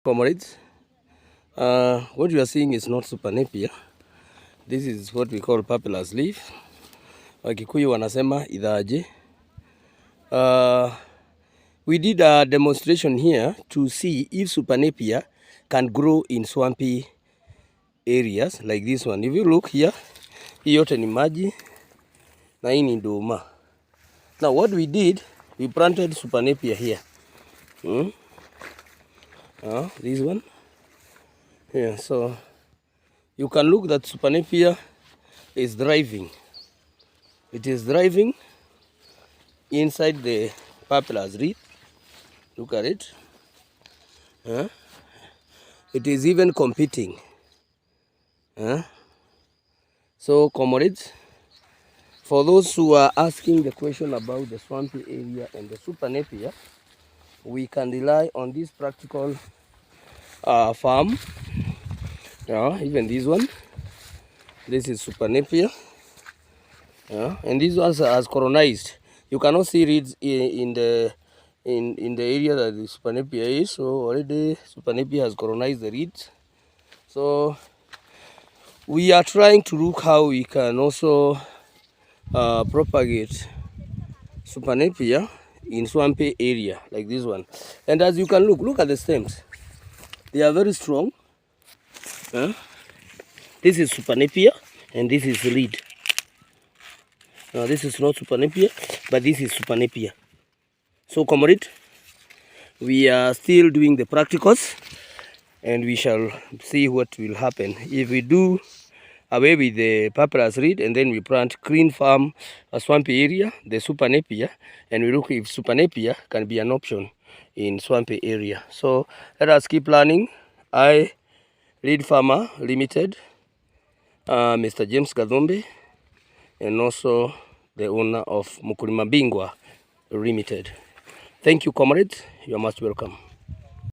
Comrades, what you are seeing is not super napier. This is what we call papillus leaf. Wakikuyu wanasema idhaje. We did a demonstration here to see if super napier can grow in swampy areas like this one. If you look here, hii yote ni maji na hii ni nduma. Now what we did, we planted super napier here. This one. Yeah, so you can look that super napier is thriving. It is thriving inside the papillus reed. Look at it. It is even competing. So comrades, for those who are asking the question about the swampy area and the super napier, we can rely on this practical farm. Even this one, this is super napier, and this one has colonized. You cannot see reeds in the area that the super napier is. So already super napier has colonized the reeds. So we are trying to look how we can also propagate super napier in swampy area like this one. And as you can look at the stems. They are very strong. This is super napier and this is reed. Now this is not super napier, but this is super napier. So comrade, we are still doing the practicals and we shall see what will happen if we do away with the papyrus reed and then we plant green farm, a swampy area, the super napier, and we look if super napier can be an option in swampy area. So let us keep learning. I, Reed Farmer Limited, Mr. James Gadhombe, and also the owner of Mukulima Bingwa Limited. Thank you, comrades. You are most welcome.